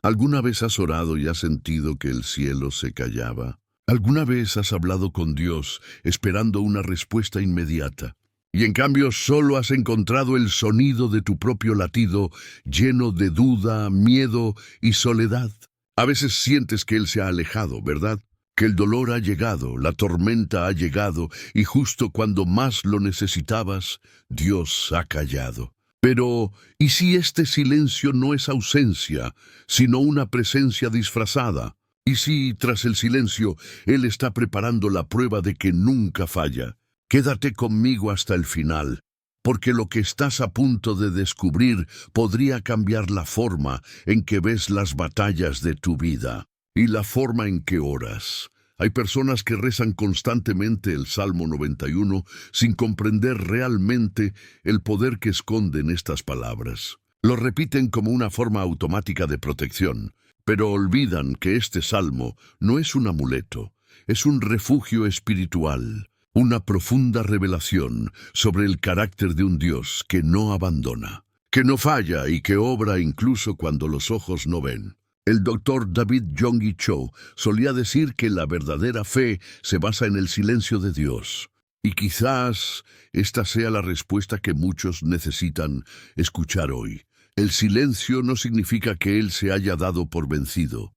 ¿Alguna vez has orado y has sentido que el cielo se callaba? ¿Alguna vez has hablado con Dios esperando una respuesta inmediata? Y en cambio solo has encontrado el sonido de tu propio latido, lleno de duda, miedo y soledad. A veces sientes que Él se ha alejado, ¿verdad? Que el dolor ha llegado, la tormenta ha llegado, y justo cuando más lo necesitabas, Dios ha callado. Pero, ¿y si este silencio no es ausencia, sino una presencia disfrazada? ¿Y si, tras el silencio, Él está preparando la prueba de que nunca falla? Quédate conmigo hasta el final, porque lo que estás a punto de descubrir podría cambiar la forma en que ves las batallas de tu vida y la forma en que oras. Hay personas que rezan constantemente el Salmo 91 sin comprender realmente el poder que esconden estas palabras. Lo repiten como una forma automática de protección, pero olvidan que este salmo no es un amuleto, es un refugio espiritual, una profunda revelación sobre el carácter de un Dios que no abandona, que no falla y que obra incluso cuando los ojos no ven. El doctor David Yonggi Cho solía decir que la verdadera fe se basa en el silencio de Dios. Y quizás esta sea la respuesta que muchos necesitan escuchar hoy. El silencio no significa que Él se haya dado por vencido.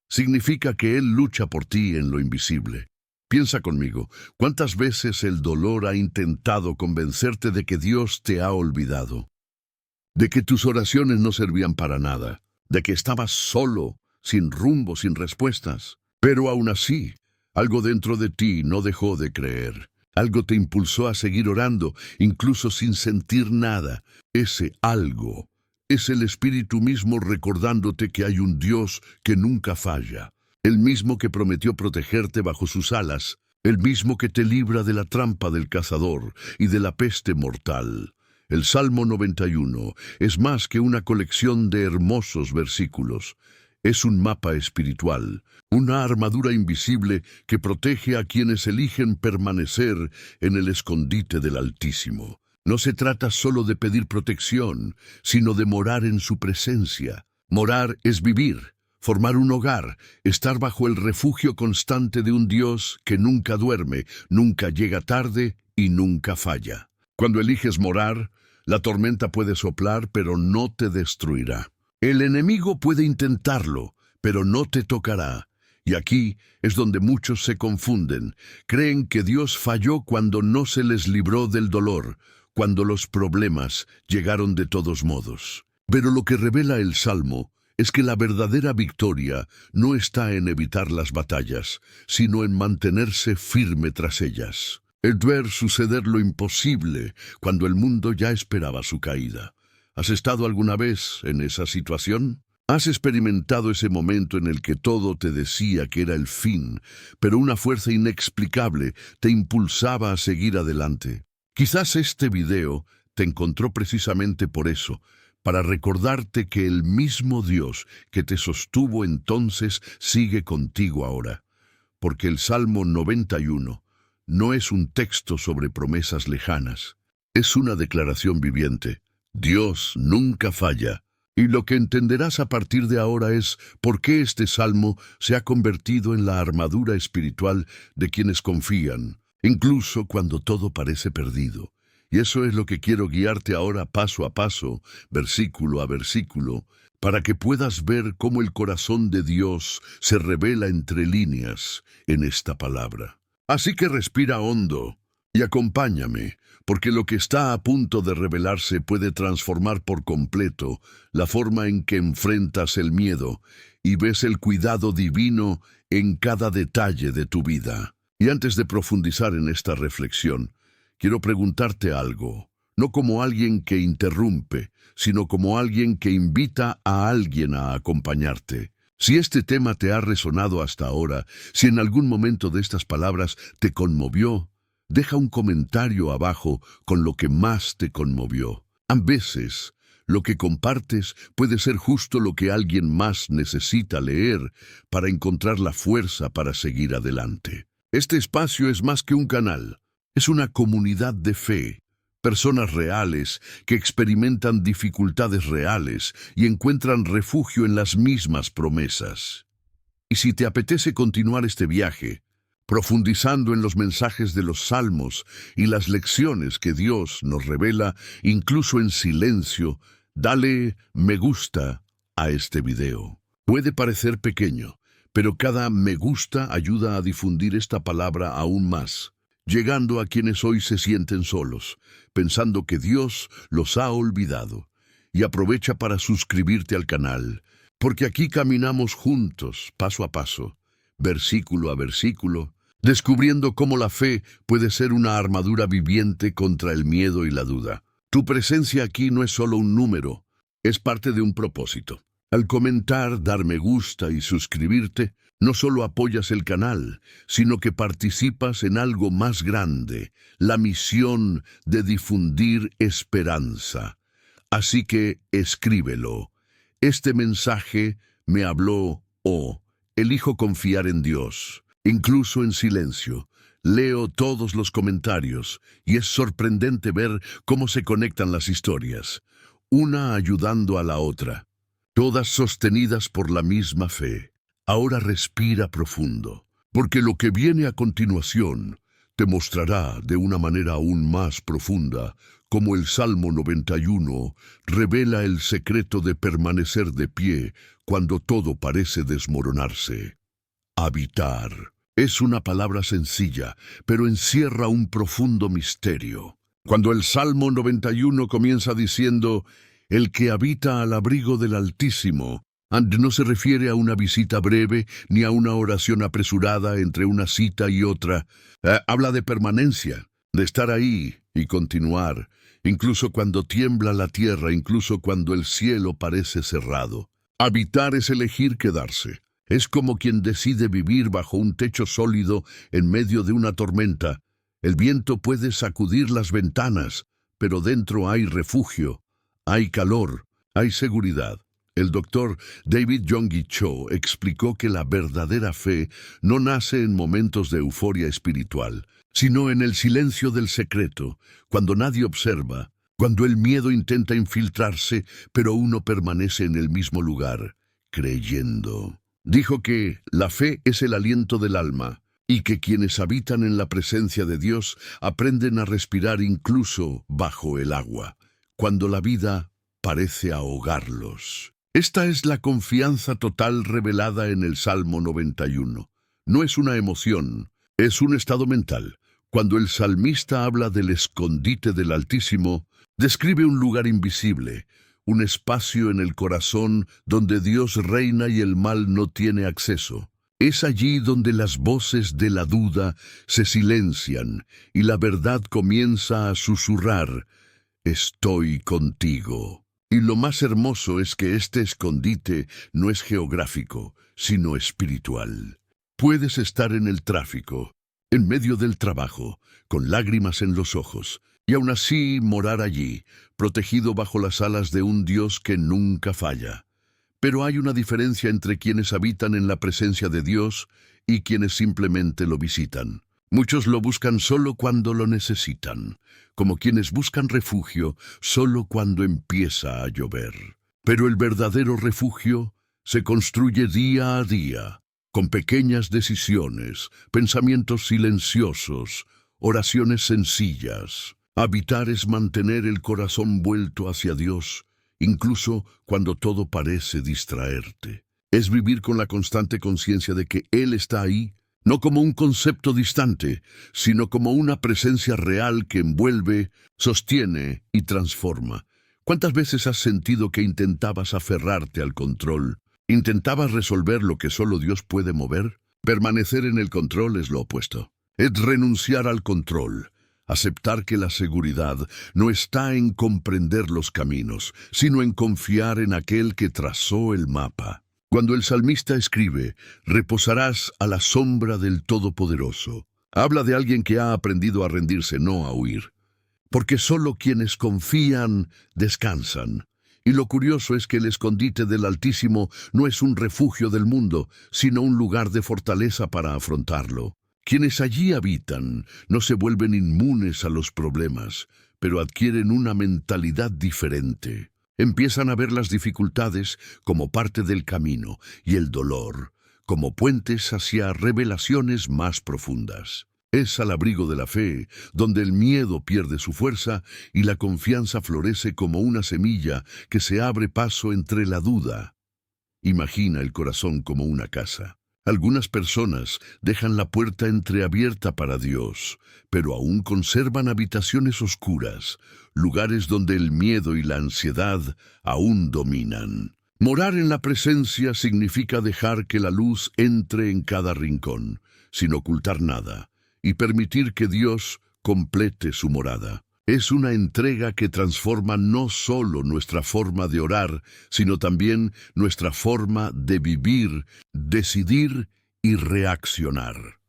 Significa que Él lucha por ti en lo invisible. Piensa conmigo, ¿cuántas veces el dolor ha intentado convencerte de que Dios te ha olvidado? De que tus oraciones no servían para nada. De que estabas solo, sin rumbo, sin respuestas. Pero aún así, algo dentro de ti no dejó de creer. Algo te impulsó a seguir orando, incluso sin sentir nada. Ese algo es el Espíritu mismo recordándote que hay un Dios que nunca falla. El mismo que prometió protegerte bajo sus alas. El mismo que te libra de la trampa del cazador y de la peste mortal. El Salmo 91 es más que una colección de hermosos versículos. Es un mapa espiritual, una armadura invisible que protege a quienes eligen permanecer en el escondite del Altísimo. No se trata solo de pedir protección, sino de morar en su presencia. Morar es vivir, formar un hogar, estar bajo el refugio constante de un Dios que nunca duerme, nunca llega tarde y nunca falla. Cuando eliges morar, la tormenta puede soplar, pero no te destruirá. El enemigo puede intentarlo, pero no te tocará. Y aquí es donde muchos se confunden. Creen que Dios falló cuando no se les libró del dolor, cuando los problemas llegaron de todos modos. Pero lo que revela el Salmo es que la verdadera victoria no está en evitar las batallas, sino en mantenerse firme tras ellas. El ver suceder lo imposible cuando el mundo ya esperaba su caída. ¿Has estado alguna vez en esa situación? ¿Has experimentado ese momento en el que todo te decía que era el fin, pero una fuerza inexplicable te impulsaba a seguir adelante? Quizás este video te encontró precisamente por eso, para recordarte que el mismo Dios que te sostuvo entonces sigue contigo ahora. Porque el Salmo 91 no es un texto sobre promesas lejanas, es una declaración viviente. Dios nunca falla. Y lo que entenderás a partir de ahora es por qué este salmo se ha convertido en la armadura espiritual de quienes confían, incluso cuando todo parece perdido. Y eso es lo que quiero guiarte ahora paso a paso, versículo a versículo, para que puedas ver cómo el corazón de Dios se revela entre líneas en esta palabra. Así que respira hondo y acompáñame, porque lo que está a punto de revelarse puede transformar por completo la forma en que enfrentas el miedo y ves el cuidado divino en cada detalle de tu vida. Y antes de profundizar en esta reflexión, quiero preguntarte algo, no como alguien que interrumpe, sino como alguien que invita a alguien a acompañarte. Si este tema te ha resonado hasta ahora, si en algún momento de estas palabras te conmovió, deja un comentario abajo con lo que más te conmovió. A veces, lo que compartes puede ser justo lo que alguien más necesita leer para encontrar la fuerza para seguir adelante. Este espacio es más que un canal, es una comunidad de fe, personas reales que experimentan dificultades reales y encuentran refugio en las mismas promesas. Y si te apetece continuar este viaje, profundizando en los mensajes de los salmos y las lecciones que Dios nos revela, incluso en silencio, dale me gusta a este video. Puede parecer pequeño, pero cada me gusta ayuda a difundir esta palabra aún más, llegando a quienes hoy se sienten solos, pensando que Dios los ha olvidado. Y aprovecha para suscribirte al canal, porque aquí caminamos juntos, paso a paso, versículo a versículo, descubriendo cómo la fe puede ser una armadura viviente contra el miedo y la duda. Tu presencia aquí no es solo un número, es parte de un propósito. Al comentar, dar me gusta y suscribirte, no solo apoyas el canal, sino que participas en algo más grande, la misión de difundir esperanza. Así que escríbelo. Este mensaje me habló o elijo confiar en Dios, incluso en silencio. Leo todos los comentarios y es sorprendente ver cómo se conectan las historias, una ayudando a la otra, todas sostenidas por la misma fe. Ahora respira profundo, porque lo que viene a continuación te mostrará de una manera aún más profunda cómo el Salmo 91 revela el secreto de permanecer de pie cuando todo parece desmoronarse. Habitar. Es una palabra sencilla, pero encierra un profundo misterio. Cuando el Salmo 91 comienza diciendo, «El que habita al abrigo del Altísimo», no se refiere a una visita breve ni a una oración apresurada entre una cita y otra. Habla de permanencia, de estar ahí y continuar, incluso cuando tiembla la tierra, incluso cuando el cielo parece cerrado. Habitar es elegir quedarse. Es como quien decide vivir bajo un techo sólido en medio de una tormenta. El viento puede sacudir las ventanas, pero dentro hay refugio, hay calor, hay seguridad. El doctor David Yonggi Cho explicó que la verdadera fe no nace en momentos de euforia espiritual, sino en el silencio del secreto, cuando nadie observa, cuando el miedo intenta infiltrarse, pero uno permanece en el mismo lugar, creyendo. Dijo que la fe es el aliento del alma, y que quienes habitan en la presencia de Dios aprenden a respirar incluso bajo el agua, cuando la vida parece ahogarlos. Esta es la confianza total revelada en el Salmo 91. No es una emoción, es un estado mental. Cuando el salmista habla del escondite del Altísimo, describe un lugar invisible, un espacio en el corazón donde Dios reina y el mal no tiene acceso. Es allí donde las voces de la duda se silencian y la verdad comienza a susurrar, «Estoy contigo». Y lo más hermoso es que este escondite no es geográfico, sino espiritual. Puedes estar en el tráfico, en medio del trabajo, con lágrimas en los ojos, y aún así morar allí, protegido bajo las alas de un Dios que nunca falla. Pero hay una diferencia entre quienes habitan en la presencia de Dios y quienes simplemente lo visitan. Muchos lo buscan solo cuando lo necesitan, como quienes buscan refugio solo cuando empieza a llover. Pero el verdadero refugio se construye día a día, con pequeñas decisiones, pensamientos silenciosos, oraciones sencillas. Habitar es mantener el corazón vuelto hacia Dios, incluso cuando todo parece distraerte. Es vivir con la constante conciencia de que Él está ahí, no como un concepto distante, sino como una presencia real que envuelve, sostiene y transforma. ¿Cuántas veces has sentido que intentabas aferrarte al control? ¿Intentabas resolver lo que solo Dios puede mover? Permanecer en el control es lo opuesto. Es renunciar al control, aceptar que la seguridad no está en comprender los caminos, sino en confiar en aquel que trazó el mapa. Cuando el salmista escribe, reposarás a la sombra del Todopoderoso, habla de alguien que ha aprendido a rendirse, no a huir. Porque solo quienes confían descansan. Y lo curioso es que el escondite del Altísimo no es un refugio del mundo, sino un lugar de fortaleza para afrontarlo. Quienes allí habitan no se vuelven inmunes a los problemas, pero adquieren una mentalidad diferente. Empiezan a ver las dificultades como parte del camino y el dolor como puentes hacia revelaciones más profundas. Es al abrigo de la fe donde el miedo pierde su fuerza y la confianza florece como una semilla que se abre paso entre la duda. Imagina el corazón como una casa. Algunas personas dejan la puerta entreabierta para Dios, pero aún conservan habitaciones oscuras, lugares donde el miedo y la ansiedad aún dominan. Morar en la presencia significa dejar que la luz entre en cada rincón, sin ocultar nada, y permitir que Dios complete su morada. Es una entrega que transforma no solo nuestra forma de orar, sino también nuestra forma de vivir, decidir y reaccionar.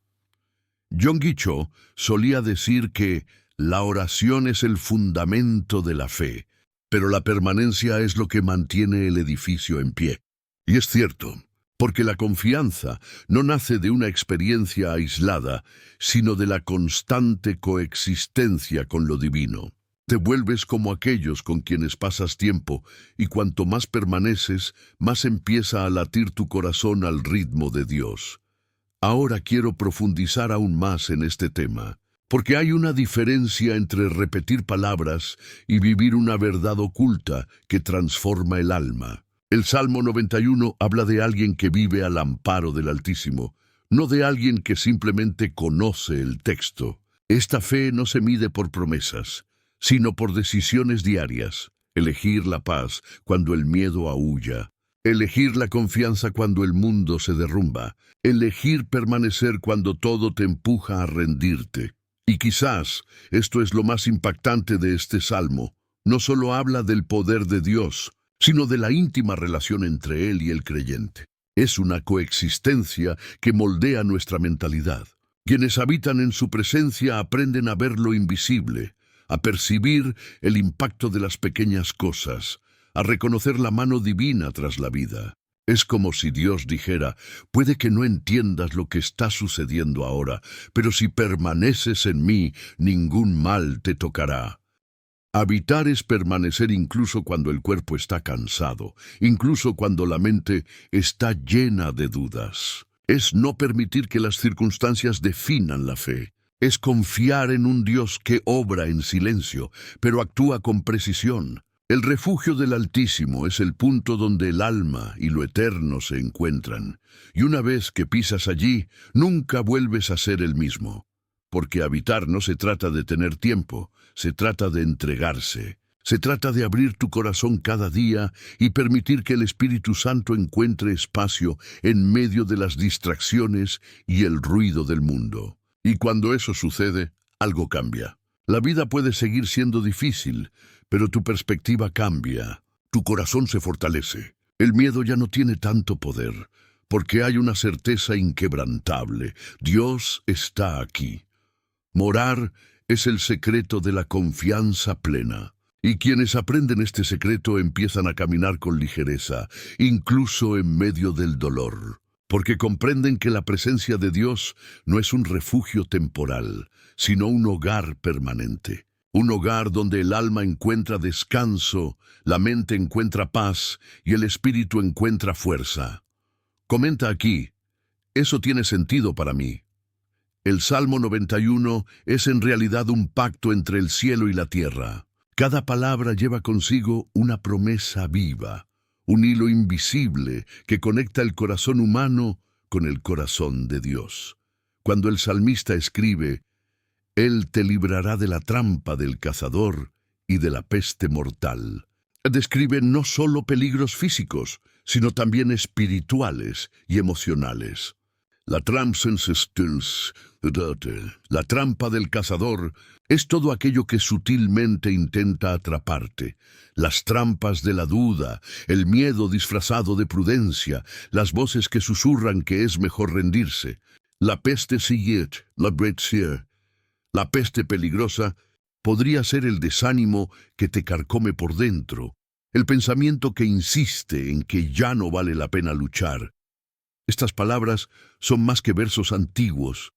Yonggi Cho solía decir que la oración es el fundamento de la fe, pero la permanencia es lo que mantiene el edificio en pie. Y es cierto, porque la confianza no nace de una experiencia aislada, sino de la constante coexistencia con lo divino. Te vuelves como aquellos con quienes pasas tiempo, y cuanto más permaneces, más empieza a latir tu corazón al ritmo de Dios. Ahora quiero profundizar aún más en este tema, porque hay una diferencia entre repetir palabras y vivir una verdad oculta que transforma el alma. El Salmo 91 habla de alguien que vive al amparo del Altísimo, no de alguien que simplemente conoce el texto. Esta fe no se mide por promesas, sino por decisiones diarias. Elegir la paz cuando el miedo aúlla. Elegir la confianza cuando el mundo se derrumba. Elegir permanecer cuando todo te empuja a rendirte. Y quizás esto es lo más impactante de este salmo. No solo habla del poder de Dios, sino de la íntima relación entre Él y el creyente. Es una coexistencia que moldea nuestra mentalidad. Quienes habitan en su presencia aprenden a ver lo invisible, a percibir el impacto de las pequeñas cosas, a reconocer la mano divina tras la vida. Es como si Dios dijera: puede que no entiendas lo que está sucediendo ahora, pero si permaneces en mí, ningún mal te tocará. Habitar es permanecer incluso cuando el cuerpo está cansado, incluso cuando la mente está llena de dudas. Es no permitir que las circunstancias definan la fe. Es confiar en un Dios que obra en silencio, pero actúa con precisión. El refugio del Altísimo es el punto donde el alma y lo eterno se encuentran, y una vez que pisas allí, nunca vuelves a ser el mismo. Porque habitar no se trata de tener tiempo, se trata de entregarse. Se trata de abrir tu corazón cada día y permitir que el Espíritu Santo encuentre espacio en medio de las distracciones y el ruido del mundo. Y cuando eso sucede, algo cambia. La vida puede seguir siendo difícil, pero tu perspectiva cambia, tu corazón se fortalece. El miedo ya no tiene tanto poder, porque hay una certeza inquebrantable: Dios está aquí. Morar es el secreto de la confianza plena. Y quienes aprenden este secreto empiezan a caminar con ligereza, incluso en medio del dolor, porque comprenden que la presencia de Dios no es un refugio temporal, sino un hogar permanente. Un hogar donde el alma encuentra descanso, la mente encuentra paz y el espíritu encuentra fuerza. Comenta aquí: eso tiene sentido para mí. El Salmo 91 es en realidad un pacto entre el cielo y la tierra. Cada palabra lleva consigo una promesa viva, un hilo invisible que conecta el corazón humano con el corazón de Dios. Cuando el salmista escribe: Él te librará de la trampa del cazador y de la peste mortal, describe no solo peligros físicos, sino también espirituales y emocionales. La trampa del cazador es todo aquello que sutilmente intenta atraparte. Las trampas de la duda, el miedo disfrazado de prudencia, las voces que susurran que es mejor rendirse. La peste siyet, la bretsier, la peste peligrosa, podría ser el desánimo que te carcome por dentro, el pensamiento que insiste en que ya no vale la pena luchar. Estas palabras son más que versos antiguos,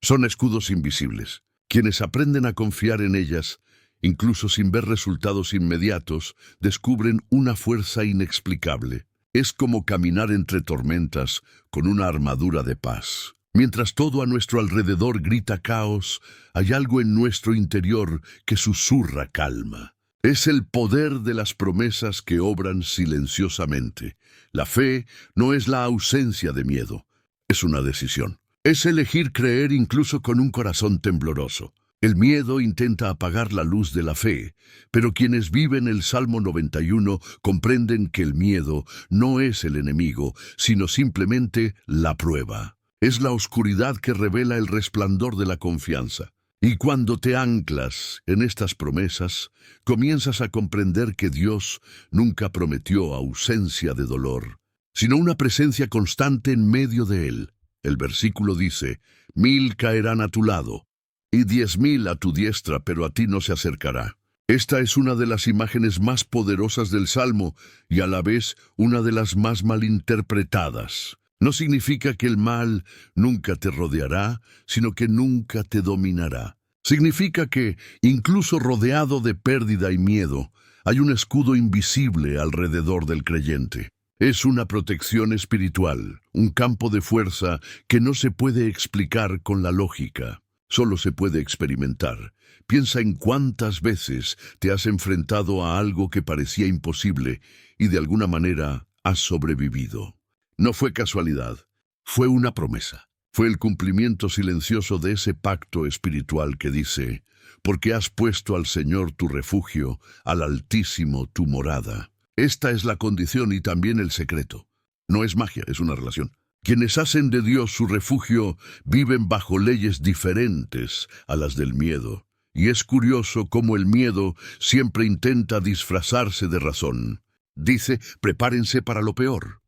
son escudos invisibles. Quienes aprenden a confiar en ellas Incluso sin ver resultados inmediatos, descubren una fuerza inexplicable. Es como caminar entre tormentas con una armadura de paz. Mientras todo a nuestro alrededor grita caos, hay algo en nuestro interior que susurra calma. Es el poder de las promesas que obran silenciosamente. La fe no es la ausencia de miedo, es una decisión. Es elegir creer incluso con un corazón tembloroso. El miedo intenta apagar la luz de la fe, pero quienes viven el Salmo 91 comprenden que el miedo no es el enemigo, sino simplemente la prueba. Es la oscuridad que revela el resplandor de la confianza. Y cuando te anclas en estas promesas, comienzas a comprender que Dios nunca prometió ausencia de dolor, sino una presencia constante en medio de él. El versículo dice: 1000 caerán a tu lado, y 10,000 a tu diestra, pero a ti no se acercará. Esta es una de las imágenes más poderosas del Salmo y a la vez una de las más malinterpretadas. No significa que el mal nunca te rodeará, sino que nunca te dominará. Significa que, incluso rodeado de pérdida y miedo, hay un escudo invisible alrededor del creyente. Es una protección espiritual, un campo de fuerza que no se puede explicar con la lógica, solo se puede experimentar. Piensa en cuántas veces te has enfrentado a algo que parecía imposible y de alguna manera has sobrevivido. No fue casualidad, fue una promesa. Fue el cumplimiento silencioso de ese pacto espiritual que dice: porque has puesto al Señor tu refugio, al Altísimo tu morada. Esta es la condición y también el secreto. No es magia, es una relación. Quienes hacen de Dios su refugio viven bajo leyes diferentes a las del miedo. Y es curioso cómo el miedo siempre intenta disfrazarse de razón. Dice: prepárense para lo peor.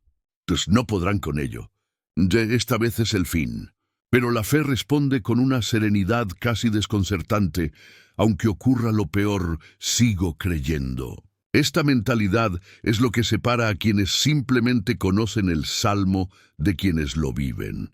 Pues no podrán con ello. Esta vez es el fin. Pero la fe responde con una serenidad casi desconcertante: aunque ocurra lo peor, sigo creyendo. Esta mentalidad es lo que separa a quienes simplemente conocen el Salmo de quienes lo viven.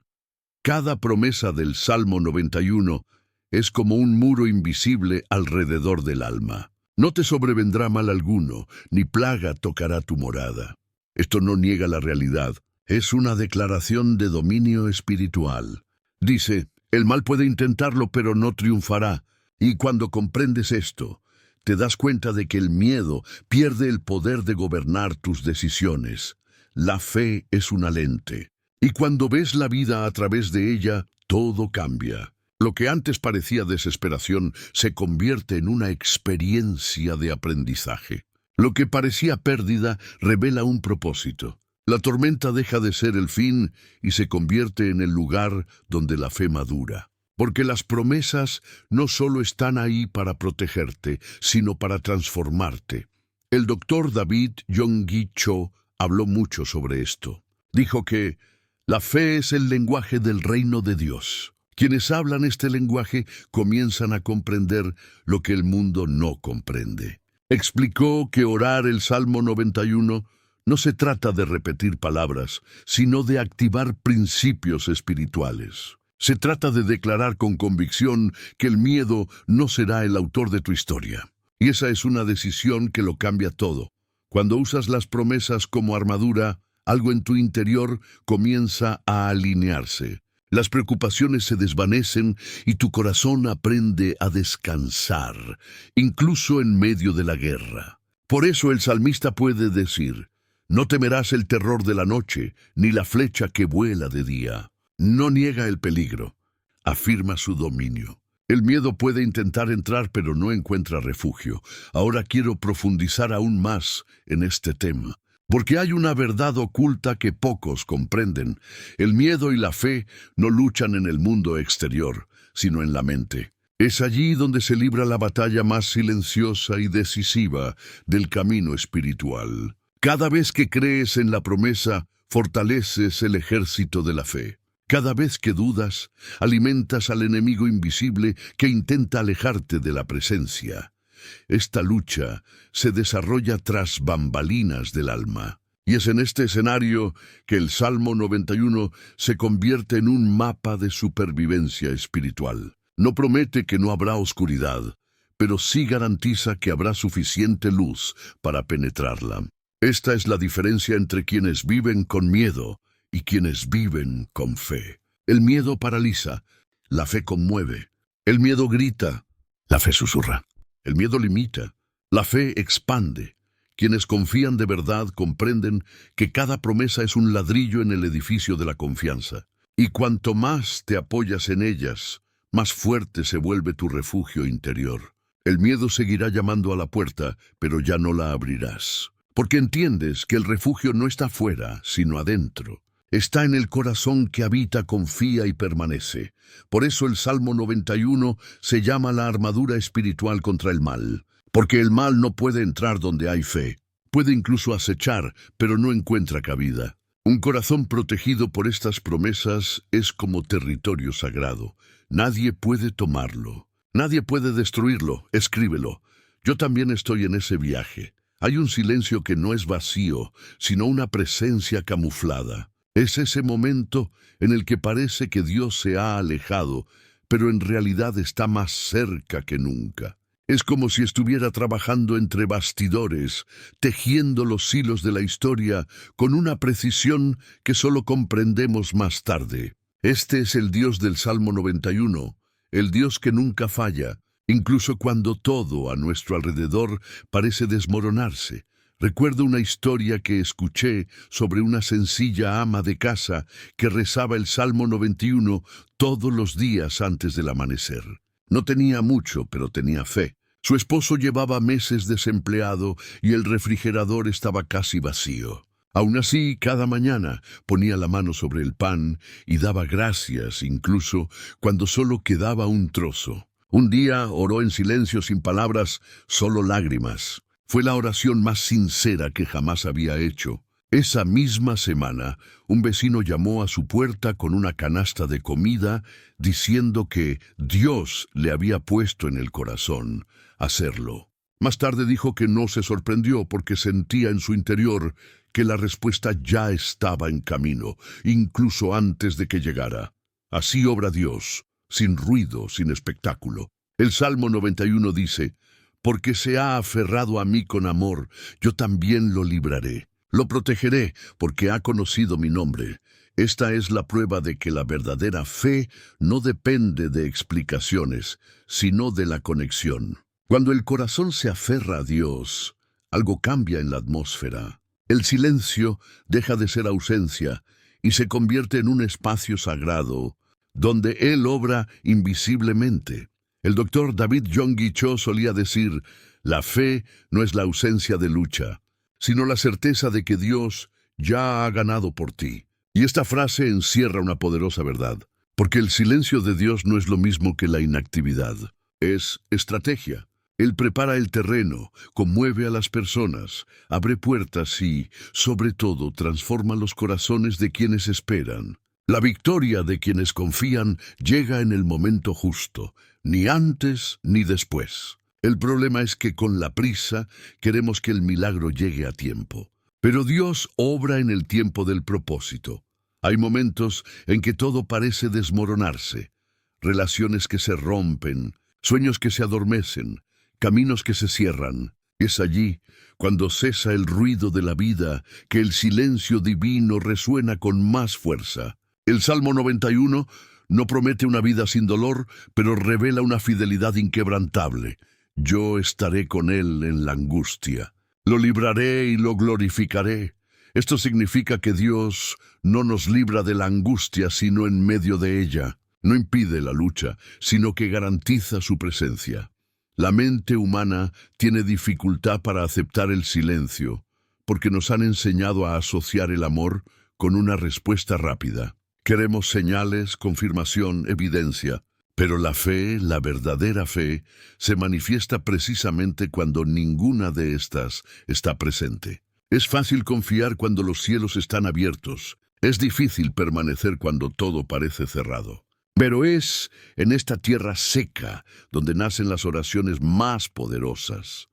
Cada promesa del Salmo 91 es como un muro invisible alrededor del alma. No te sobrevendrá mal alguno, ni plaga tocará tu morada. Esto no niega la realidad, es una declaración de dominio espiritual. Dice: el mal puede intentarlo, pero no triunfará. Y cuando comprendes esto, te das cuenta de que el miedo pierde el poder de gobernar tus decisiones. La fe es una lente, y cuando ves la vida a través de ella, todo cambia. Lo que antes parecía desesperación se convierte en una experiencia de aprendizaje. Lo que parecía pérdida revela un propósito. La tormenta deja de ser el fin y se convierte en el lugar donde la fe madura. Porque las promesas no solo están ahí para protegerte, sino para transformarte. El doctor David Yonggi Cho habló mucho sobre esto. Dijo que la fe es el lenguaje del reino de Dios. Quienes hablan este lenguaje comienzan a comprender lo que el mundo no comprende. Explicó que orar el Salmo 91 no se trata de repetir palabras, sino de activar principios espirituales. Se trata de declarar con convicción que el miedo no será el autor de tu historia. Y esa es una decisión que lo cambia todo. Cuando usas las promesas como armadura, algo en tu interior comienza a alinearse. Las preocupaciones se desvanecen y tu corazón aprende a descansar, incluso en medio de la guerra. Por eso el salmista puede decir: no temerás el terror de la noche, ni la flecha que vuela de día. No niega el peligro, afirma su dominio. El miedo puede intentar entrar, pero no encuentra refugio. Ahora quiero profundizar aún más en este tema, porque hay una verdad oculta que pocos comprenden. El miedo y la fe no luchan en el mundo exterior, sino en la mente. Es allí donde se libra la batalla más silenciosa y decisiva del camino espiritual. Cada vez que crees en la promesa, fortaleces el ejército de la fe. Cada vez que dudas, alimentas al enemigo invisible que intenta alejarte de la presencia. Esta lucha se desarrolla tras bambalinas del alma. Y es en este escenario que el Salmo 91 se convierte en un mapa de supervivencia espiritual. No promete que no habrá oscuridad, pero sí garantiza que habrá suficiente luz para penetrarla. Esta es la diferencia entre quienes viven con miedo y quienes viven con fe. El miedo paraliza, la fe conmueve. El miedo grita, la fe susurra. El miedo limita, la fe expande. Quienes confían de verdad comprenden que cada promesa es un ladrillo en el edificio de la confianza. Y cuanto más te apoyas en ellas, más fuerte se vuelve tu refugio interior. El miedo seguirá llamando a la puerta, pero ya no la abrirás. Porque entiendes que el refugio no está fuera, sino adentro. Está en el corazón que habita, confía y permanece. Por eso el Salmo 91 se llama la armadura espiritual contra el mal. Porque el mal no puede entrar donde hay fe. Puede incluso acechar, pero no encuentra cabida. Un corazón protegido por estas promesas es como territorio sagrado. Nadie puede tomarlo. Nadie puede destruirlo. Escríbelo. Yo también estoy en ese viaje. Hay un silencio que no es vacío, sino una presencia camuflada. Es ese momento en el que parece que Dios se ha alejado, pero en realidad está más cerca que nunca. Es como si estuviera trabajando entre bastidores, tejiendo los hilos de la historia con una precisión que solo comprendemos más tarde. Este es el Dios del Salmo 91, el Dios que nunca falla, incluso cuando todo a nuestro alrededor parece desmoronarse. Recuerdo una historia que escuché sobre una sencilla ama de casa que rezaba el Salmo 91 todos los días antes del amanecer. No tenía mucho, pero tenía fe. Su esposo llevaba meses desempleado y el refrigerador estaba casi vacío. Aún así, cada mañana ponía la mano sobre el pan y daba gracias, incluso cuando solo quedaba un trozo. Un día oró en silencio, sin palabras, solo lágrimas. Fue la oración más sincera que jamás había hecho. Esa misma semana, un vecino llamó a su puerta con una canasta de comida, diciendo que Dios le había puesto en el corazón hacerlo. Más tarde dijo que no se sorprendió porque sentía en su interior que la respuesta ya estaba en camino, incluso antes de que llegara. Así obra Dios, sin ruido, sin espectáculo. El Salmo 91 dice: «Porque se ha aferrado a mí con amor, yo también lo libraré. Lo protegeré, porque ha conocido mi nombre». Esta es la prueba de que la verdadera fe no depende de explicaciones, sino de la conexión. Cuando el corazón se aferra a Dios, algo cambia en la atmósfera. El silencio deja de ser ausencia y se convierte en un espacio sagrado, donde Él obra invisiblemente. El doctor David Yonggi Cho solía decir: «La fe no es la ausencia de lucha, sino la certeza de que Dios ya ha ganado por ti». Y esta frase encierra una poderosa verdad, porque el silencio de Dios no es lo mismo que la inactividad. Es estrategia. Él prepara el terreno, conmueve a las personas, abre puertas y, sobre todo, transforma los corazones de quienes esperan. La victoria de quienes confían llega en el momento justo, ni antes ni después. El problema es que con la prisa queremos que el milagro llegue a tiempo. Pero Dios obra en el tiempo del propósito. Hay momentos en que todo parece desmoronarse, relaciones que se rompen, sueños que se adormecen, caminos que se cierran. Es allí, cuando cesa el ruido de la vida, que el silencio divino resuena con más fuerza. El Salmo 91 no promete una vida sin dolor, pero revela una fidelidad inquebrantable. Yo estaré con él en la angustia. Lo libraré y lo glorificaré. Esto significa que Dios no nos libra de la angustia, sino en medio de ella. No impide la lucha, sino que garantiza su presencia. La mente humana tiene dificultad para aceptar el silencio, porque nos han enseñado a asociar el amor con una respuesta rápida. Queremos señales, confirmación, evidencia, pero la fe, la verdadera fe, se manifiesta precisamente cuando ninguna de estas está presente. Es fácil confiar cuando los cielos están abiertos. Es difícil permanecer cuando todo parece cerrado. Pero es en esta tierra seca donde nacen las oraciones más poderosas.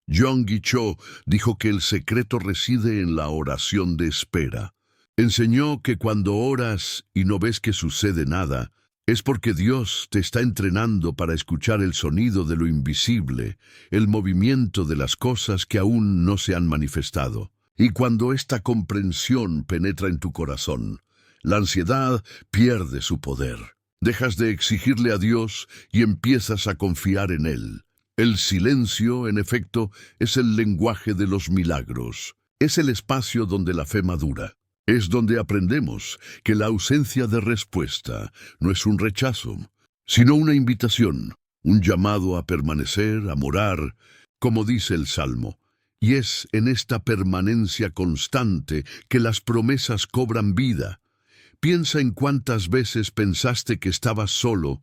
Yonggi Cho dijo que el secreto reside en la oración de espera. Enseñó que cuando oras y no ves que sucede nada, Es porque Dios te está entrenando para escuchar el sonido de lo invisible, el movimiento de las cosas que aún no se han manifestado. Y cuando esta comprensión penetra en tu corazón, la ansiedad pierde su poder. Dejas de exigirle a Dios y empiezas a confiar en Él. El silencio, en efecto, es el lenguaje de los milagros. Es el espacio donde la fe madura. Es donde aprendemos que la ausencia de respuesta no es un rechazo, sino una invitación, un llamado a permanecer, a morar, como dice el Salmo. Y es en esta permanencia constante que las promesas cobran vida. Piensa en cuántas veces pensaste que estabas solo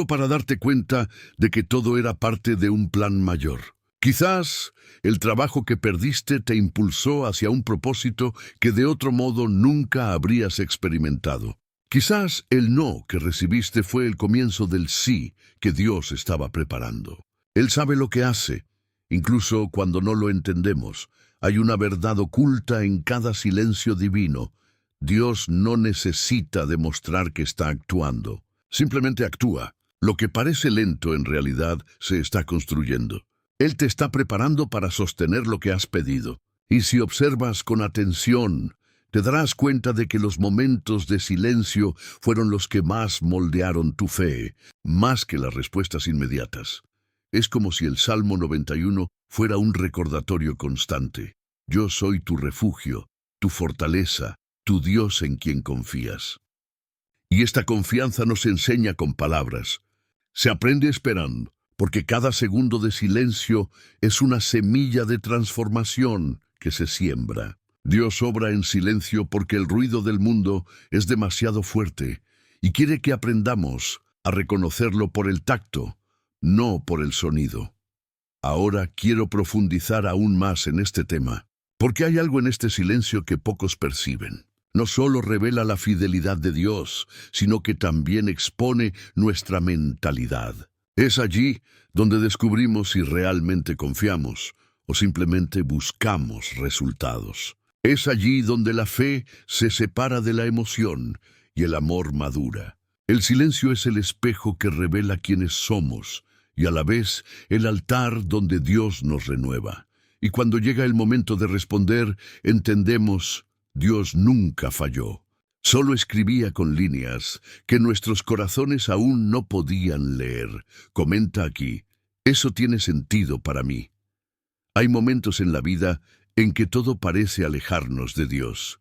para darte cuenta de que todo era parte de un plan mayor. Quizás el trabajo que perdiste te impulsó hacia un propósito que de otro modo nunca habrías experimentado. Quizás el no que recibiste fue el comienzo del sí que Dios estaba preparando. Él sabe lo que hace, incluso cuando no lo entendemos. Hay una verdad oculta en cada silencio divino. Dios no necesita demostrar que está actuando. Simplemente actúa. Lo que parece lento en realidad se está construyendo. Él te está preparando para sostener lo que has pedido. Y si observas con atención, te darás cuenta de que los momentos de silencio fueron los que más moldearon tu fe, más que las respuestas inmediatas. Es como si el Salmo 91 fuera un recordatorio constante. Yo soy tu refugio, tu fortaleza, tu Dios en quien confías. Y esta confianza no se enseña con palabras. Se aprende esperando, porque cada segundo de silencio es una semilla de transformación que se siembra. Dios obra en silencio porque el ruido del mundo es demasiado fuerte y quiere que aprendamos a reconocerlo por el tacto, no por el sonido. Ahora quiero profundizar aún más en este tema, porque hay algo en este silencio que pocos perciben. No solo revela la fidelidad de Dios, sino que también expone nuestra mentalidad. Es allí donde descubrimos si realmente confiamos o simplemente buscamos resultados. Es allí donde la fe se separa de la emoción y el amor madura. El silencio es el espejo que revela quiénes somos y a la vez el altar donde Dios nos renueva. Y cuando llega el momento de responder, entendemos: Dios nunca falló. Solo escribía con líneas que nuestros corazones aún no podían leer. Comenta aquí: eso tiene sentido para mí. Hay momentos en la vida en que todo parece alejarnos de Dios.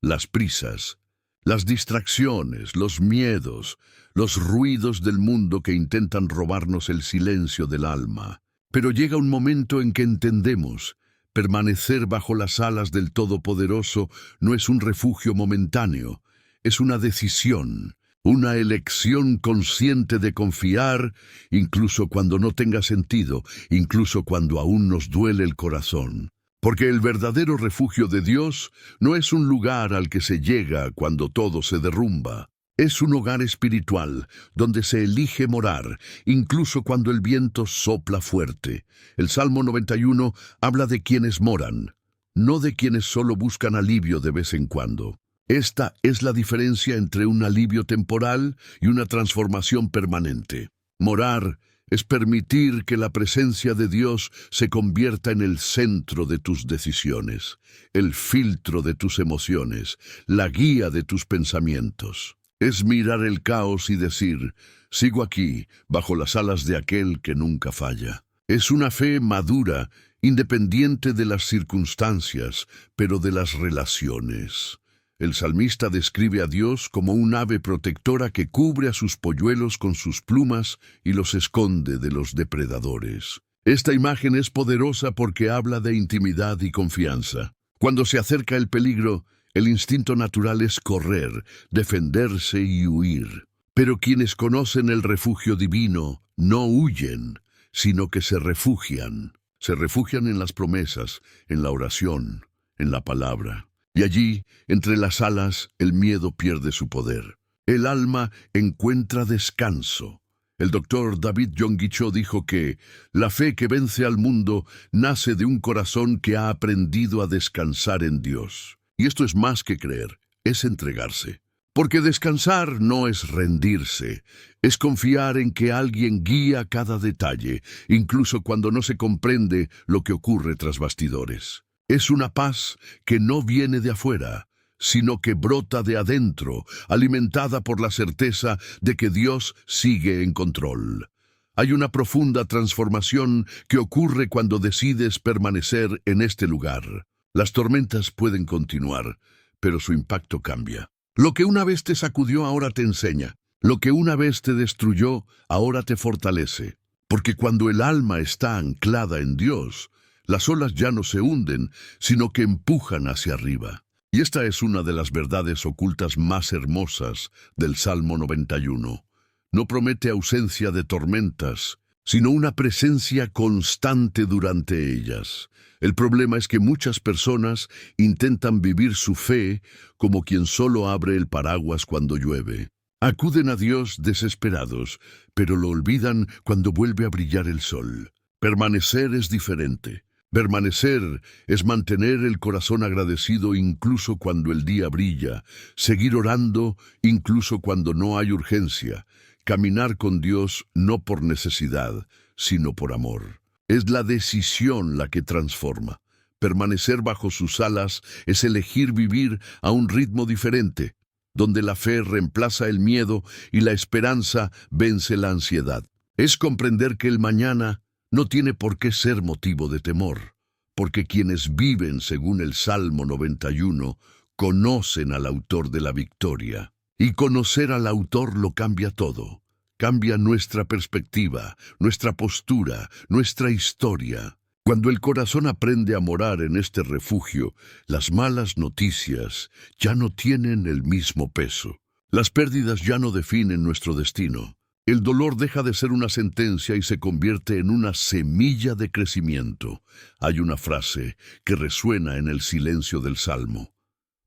Las prisas, las distracciones, los miedos, los ruidos del mundo que intentan robarnos el silencio del alma. Pero llega un momento en que entendemos: permanecer bajo las alas del Todopoderoso no es un refugio momentáneo, es una decisión, una elección consciente de confiar, incluso cuando no tenga sentido, incluso cuando aún nos duele el corazón. Porque el verdadero refugio de Dios no es un lugar al que se llega cuando todo se derrumba. Es un hogar espiritual donde se elige morar, incluso cuando el viento sopla fuerte. El Salmo 91 habla de quienes moran, no de quienes solo buscan alivio de vez en cuando. Esta es la diferencia entre un alivio temporal y una transformación permanente. Morar es permitir que la presencia de Dios se convierta en el centro de tus decisiones, el filtro de tus emociones, la guía de tus pensamientos. Es mirar el caos y decir: sigo aquí, bajo las alas de aquel que nunca falla. Es una fe madura, independiente de las circunstancias, pero de las relaciones. El salmista describe a Dios como un ave protectora que cubre a sus polluelos con sus plumas y los esconde de los depredadores. Esta imagen es poderosa porque habla de intimidad y confianza. Cuando se acerca el peligro, el instinto natural es correr, defenderse y huir. Pero quienes conocen el refugio divino no huyen, sino que se refugian. Se refugian en las promesas, en la oración, en la palabra. Y allí, entre las alas, el miedo pierde su poder. El alma encuentra descanso. El doctor David Yonggi Cho dijo que la fe que vence al mundo nace de un corazón que ha aprendido a descansar en Dios. Y esto es más que creer, es entregarse. Porque descansar no es rendirse, es confiar en que alguien guía cada detalle, incluso cuando no se comprende lo que ocurre tras bastidores. Es una paz que no viene de afuera, sino que brota de adentro, alimentada por la certeza de que Dios sigue en control. Hay una profunda transformación que ocurre cuando decides permanecer en este lugar. Las tormentas pueden continuar, pero su impacto cambia. Lo que una vez te sacudió ahora te enseña. Lo que una vez te destruyó ahora te fortalece. Porque cuando el alma está anclada en Dios, las olas ya no se hunden, sino que empujan hacia arriba. Y esta es una de las verdades ocultas más hermosas del Salmo 91. No promete ausencia de tormentas, sino una presencia constante durante ellas. El problema es que muchas personas intentan vivir su fe como quien solo abre el paraguas cuando llueve. Acuden a Dios desesperados, pero lo olvidan cuando vuelve a brillar el sol. Permanecer es diferente. Permanecer es mantener el corazón agradecido incluso cuando el día brilla, seguir orando incluso cuando no hay urgencia, caminar con Dios no por necesidad, sino por amor. Es la decisión la que transforma. Permanecer bajo sus alas es elegir vivir a un ritmo diferente, donde la fe reemplaza el miedo y la esperanza vence la ansiedad. Es comprender que el mañana no tiene por qué ser motivo de temor, porque quienes viven según el Salmo 91 conocen al autor de la victoria. Y conocer al autor lo cambia todo. Cambia nuestra perspectiva, nuestra postura, nuestra historia. Cuando el corazón aprende a morar en este refugio, las malas noticias ya no tienen el mismo peso. Las pérdidas ya no definen nuestro destino. El dolor deja de ser una sentencia y se convierte en una semilla de crecimiento. Hay una frase que resuena en el silencio del Salmo.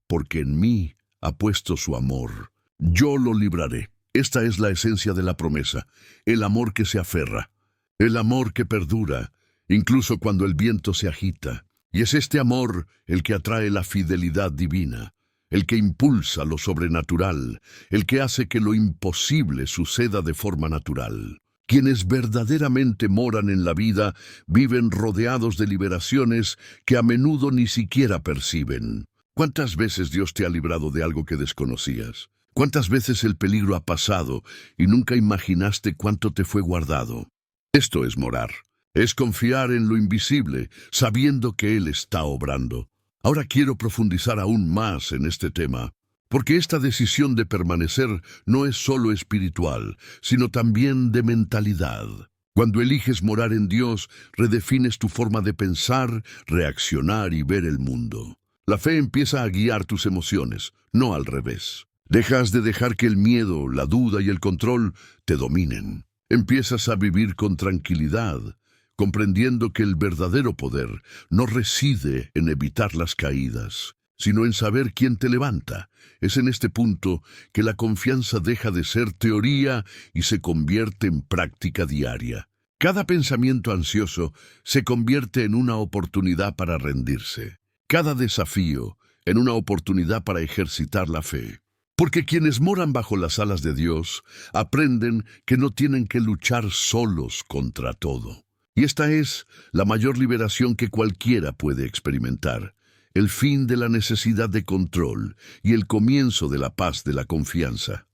Porque en mí ha puesto su amor. Yo lo libraré. Esta es la esencia de la promesa. El amor que se aferra. El amor que perdura, incluso cuando el viento se agita. Y es este amor el que atrae la fidelidad divina. El que impulsa lo sobrenatural, el que hace que lo imposible suceda de forma natural. Quienes verdaderamente moran en la vida viven rodeados de liberaciones que a menudo ni siquiera perciben. ¿Cuántas veces Dios te ha librado de algo que desconocías? ¿Cuántas veces el peligro ha pasado y nunca imaginaste cuánto te fue guardado? Esto es morar. Es confiar en lo invisible, sabiendo que Él está obrando. Ahora quiero profundizar aún más en este tema, porque esta decisión de permanecer no es solo espiritual, sino también de mentalidad. Cuando eliges morar en Dios, redefines tu forma de pensar, reaccionar y ver el mundo. La fe empieza a guiar tus emociones, no al revés. Dejas de dejar que el miedo, la duda y el control te dominen. Empiezas a vivir con tranquilidad, comprendiendo que el verdadero poder no reside en evitar las caídas, sino en saber quién te levanta. Es en este punto que la confianza deja de ser teoría y se convierte en práctica diaria. Cada pensamiento ansioso se convierte en una oportunidad para rendirse. Cada desafío en una oportunidad para ejercitar la fe. Porque quienes moran bajo las alas de Dios aprenden que no tienen que luchar solos contra todo. Y esta es la mayor liberación que cualquiera puede experimentar, el fin de la necesidad de control y el comienzo de la paz de la confianza.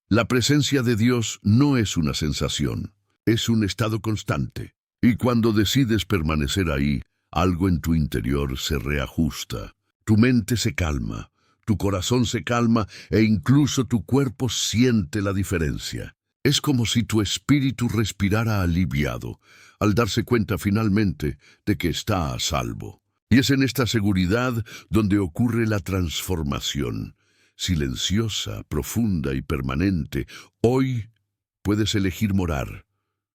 La presencia de Dios no es una sensación, es un estado constante. Y cuando decides permanecer ahí, algo en tu interior se reajusta. Tu mente se calma, tu corazón se calma e incluso tu cuerpo siente la diferencia. Es como si tu espíritu respirara aliviado, al darse cuenta finalmente de que está a salvo. Y es en esta seguridad donde ocurre la transformación, silenciosa, profunda y permanente. Hoy puedes elegir morar,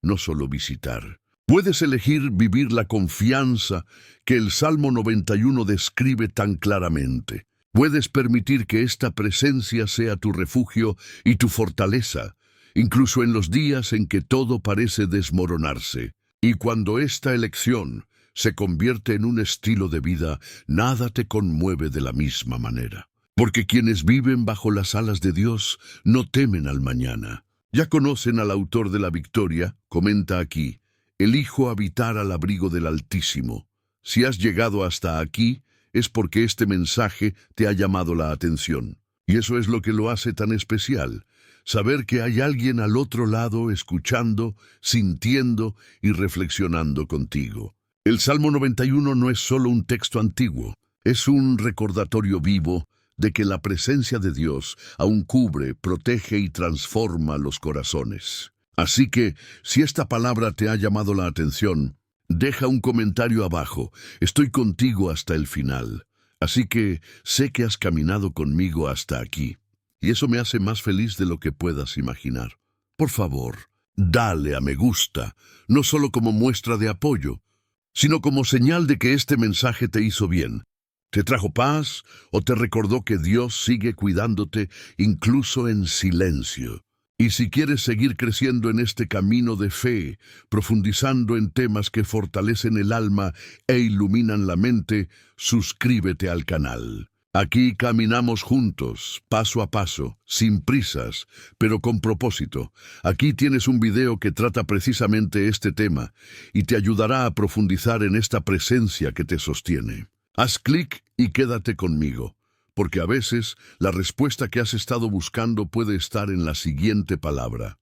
no solo visitar. Puedes elegir vivir la confianza que el Salmo 91 describe tan claramente. Puedes permitir que esta presencia sea tu refugio y tu fortaleza, incluso en los días en que todo parece desmoronarse. Y cuando esta elección se convierte en un estilo de vida, nada te conmueve de la misma manera. Porque quienes viven bajo las alas de Dios no temen al mañana. Ya conocen al autor de la victoria, comenta aquí: elijo habitar al abrigo del Altísimo. Si has llegado hasta aquí, es porque este mensaje te ha llamado la atención. Y eso es lo que lo hace tan especial: saber que hay alguien al otro lado escuchando, sintiendo y reflexionando contigo. El Salmo 91 no es solo un texto antiguo, es un recordatorio vivo de que la presencia de Dios aún cubre, protege y transforma los corazones. Así que, si esta palabra te ha llamado la atención, deja un comentario abajo. Estoy contigo hasta el final. Así que sé que has caminado conmigo hasta aquí. Y eso me hace más feliz de lo que puedas imaginar. Por favor, dale a me gusta, no solo como muestra de apoyo, sino como señal de que este mensaje te hizo bien. ¿Te trajo paz o te recordó que Dios sigue cuidándote incluso en silencio? Y si quieres seguir creciendo en este camino de fe, profundizando en temas que fortalecen el alma e iluminan la mente, suscríbete al canal. Aquí caminamos juntos, paso a paso, sin prisas, pero con propósito. Aquí tienes un video que trata precisamente este tema y te ayudará a profundizar en esta presencia que te sostiene. Haz clic y quédate conmigo, porque a veces la respuesta que has estado buscando puede estar en la siguiente palabra.